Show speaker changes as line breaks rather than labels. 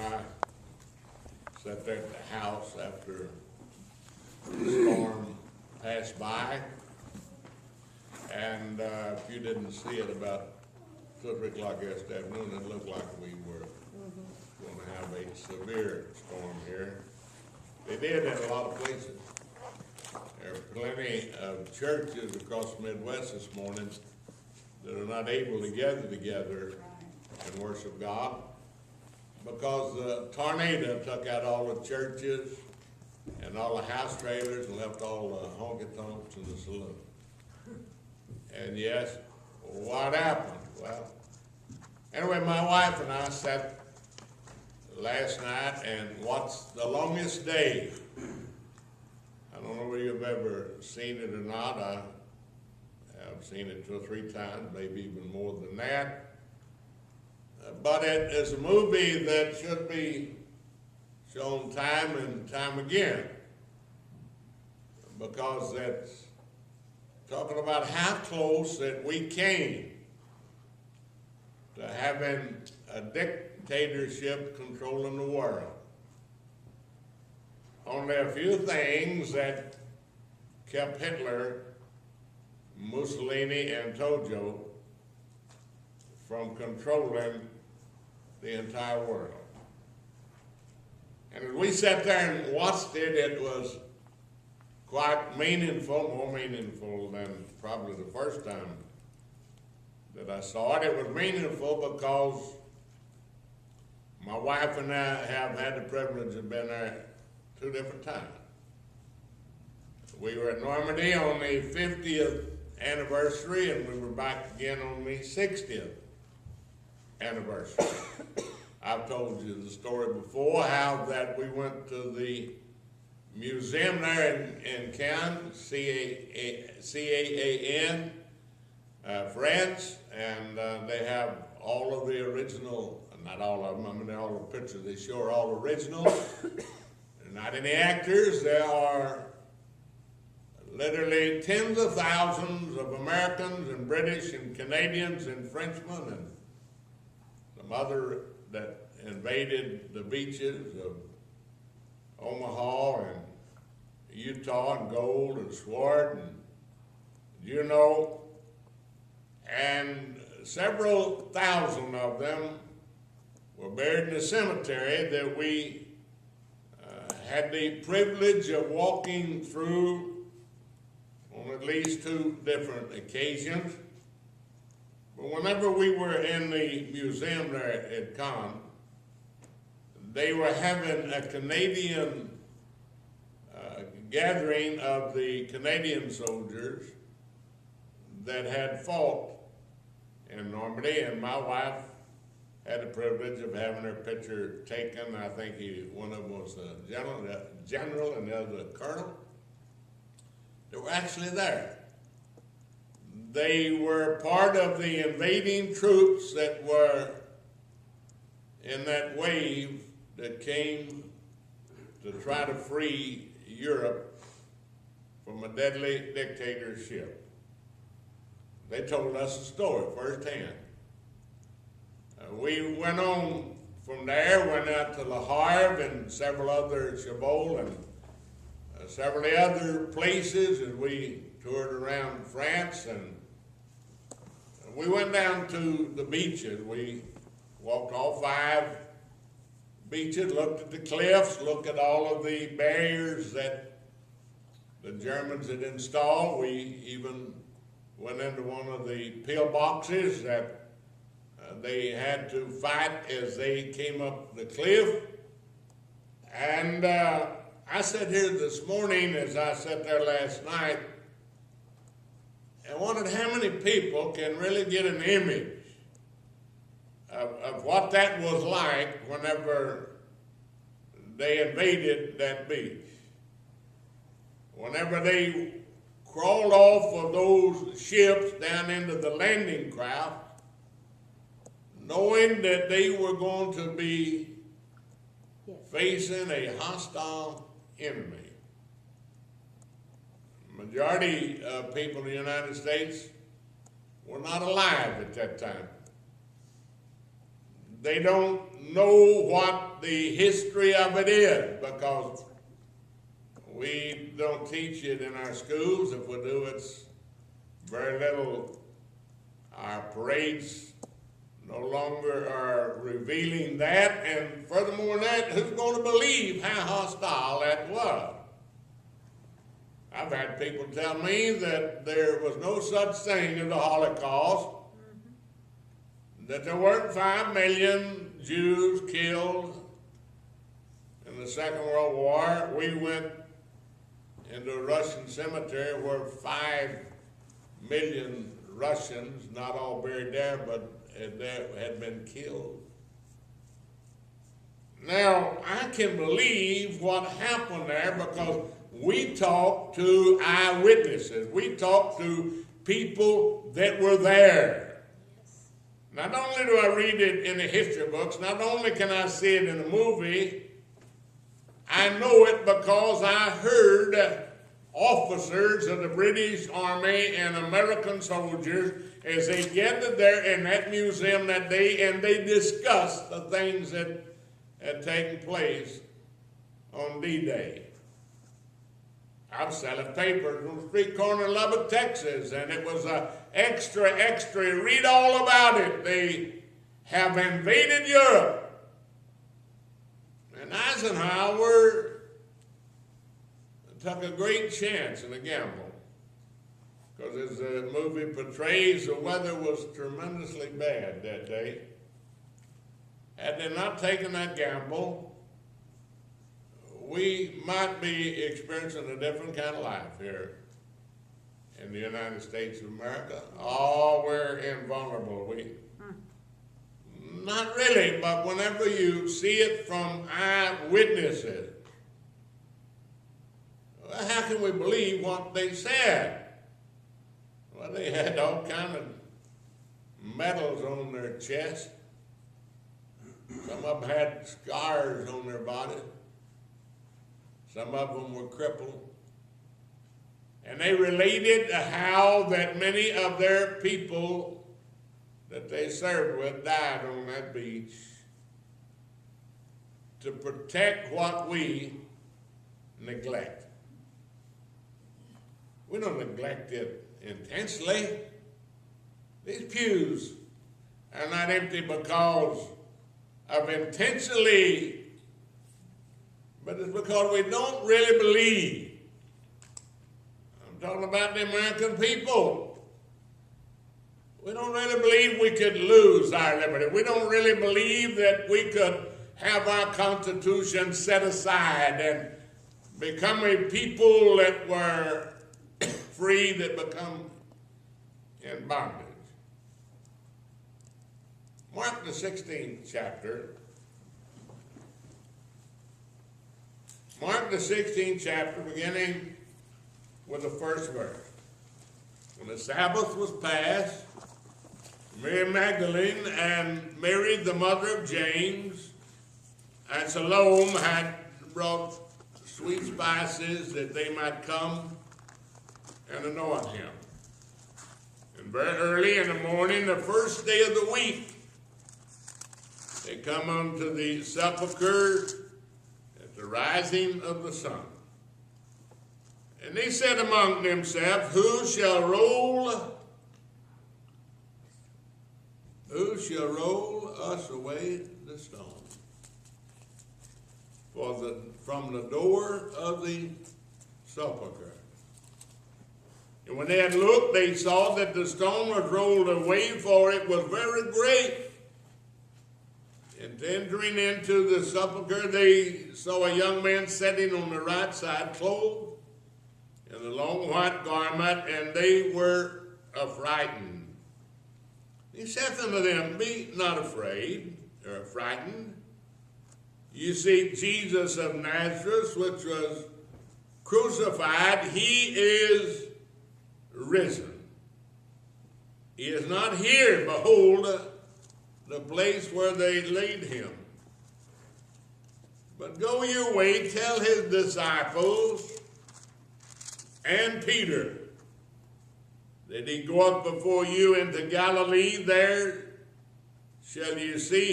I sat there at the house after the storm passed by. And if you didn't see it about 2 or 3 o'clock yesterday afternoon, it looked like we were going to have a severe storm here. They did in a lot of places. There are plenty of churches across the Midwest this morning that are not able to gather together and worship God because the tornado took out all the churches and all the house trailers and left all the honky-tonks in the saloon. And yes, what happened? Well, anyway, my wife and I sat last night and watched The Longest Day. I don't know whether you've ever seen it or not. I have seen it 2 or 3 times, maybe even more than that. But it is a movie that should be shown time and time again because it's talking about how close that we came to having a dictatorship controlling the world. Only a few things that kept Hitler, Mussolini, and Tojo from controlling the entire world. And as we sat there and watched it, it was quite meaningful, more meaningful than probably the first time that I saw it. It was meaningful because my wife and I have had the privilege of being there 2 different times. We were at Normandy on the 50th anniversary, and we were back again on the 60th anniversary. I've told you the story before, how that we went to the museum there in Cannes, C-A-A-N, France, and they have all of the original, not all of them, I mean all the pictures they show are all original. They're not any actors. There are literally tens of thousands of Americans and British and Canadians and Frenchmen and some other that invaded the beaches of Omaha and Utah and Gold and Swart and Juneau, and several thousand of them were buried in the cemetery that we had the privilege of walking through on at least 2 different occasions. But whenever we were in the museum there at Cannes, they were having a Canadian gathering of the Canadian soldiers that had fought in Normandy, and my wife had the privilege of having her picture taken. I think one of them was a general and the other a colonel. They were actually there. They were part of the invading troops that were in that wave that came to try to free Europe from a deadly dictatorship. They told us the story firsthand. We went on from there, went out to Le Havre and several other, Chabot and several other places as we toured around France, and we went down to the beaches. We walked all 5 beaches, looked at the cliffs, looked at all of the barriers that the Germans had installed. We even went into one of the pillboxes that they had to fight as they came up the cliff. And I sat here this morning as I sat there last night and wondered how many people can really get an image of what that was like whenever they invaded that beach. Whenever they crawled off of those ships down into the landing craft, knowing that they were going to be facing a hostile enemy. Majority of people in the United States were not alive at that time. they don't know what the history of it is, because we don't teach it in our schools. If we do, it's very little. Our parades no longer are revealing that, and furthermore than that, who's going to believe how hostile that was? I've had people tell me that there was no such thing as a Holocaust, that there weren't 5 million Jews killed in the Second World War. We went into a Russian cemetery where 5 million Russians, not all buried there, but had been killed. Now, I can believe what happened there because we talked to eyewitnesses. We talked to people that were there. Not only do I read it in the history books, not only can I see it in a movie, I know it because I heard officers of the British Army and American soldiers as they gathered there in that museum that day, and they discussed the things that had taken place on D-Day. I was selling papers on the street corner in Lubbock, Texas, and it was extra, read all about it. They have invaded Europe. And Eisenhower took a great chance and a gamble, because as the movie portrays, the weather was tremendously bad that day. Had they not taken that gamble, we might be experiencing a different kind of life here in the United States of America. Oh, we're invulnerable. Not really, but whenever you see it from eyewitnesses, well, how can we believe what they said? Well, they had all kind of medals on their chest. Some of them had scars on their body. Some of them were crippled. And they related how that many of their people that they served with died on that beach to protect what we neglect. We don't neglect it intensely. These pews are not empty because of intentionally, but it's because we don't really believe. I'm talking about the American people. We don't really believe we could lose our liberty. We don't really believe that we could have our Constitution set aside and become a people that were free, that become in bondage. Mark the 16th chapter. Mark the 16th chapter, beginning with the first verse. When the Sabbath was past, Mary Magdalene and Mary, the mother of James, and Salome had brought sweet spices that they might come and anoint him. And very early in the morning, the first day of the week, they come unto the sepulchre at the rising of the sun. And they said among themselves, Who shall roll us away the stone from the door of the sepulchre? And when they had looked, they saw that the stone was rolled away, for it was very great. And entering into the sepulchre, they saw a young man sitting on the right side, clothed in a long white garment, and they were affrighted. He said unto them, Be not afraid, or frightened. You see Jesus of Nazareth, which was crucified. He is risen. He is not here. Behold, the place where they laid him. But go your way, tell his disciples and Peter that he go up before you into Galilee. There shall you see him.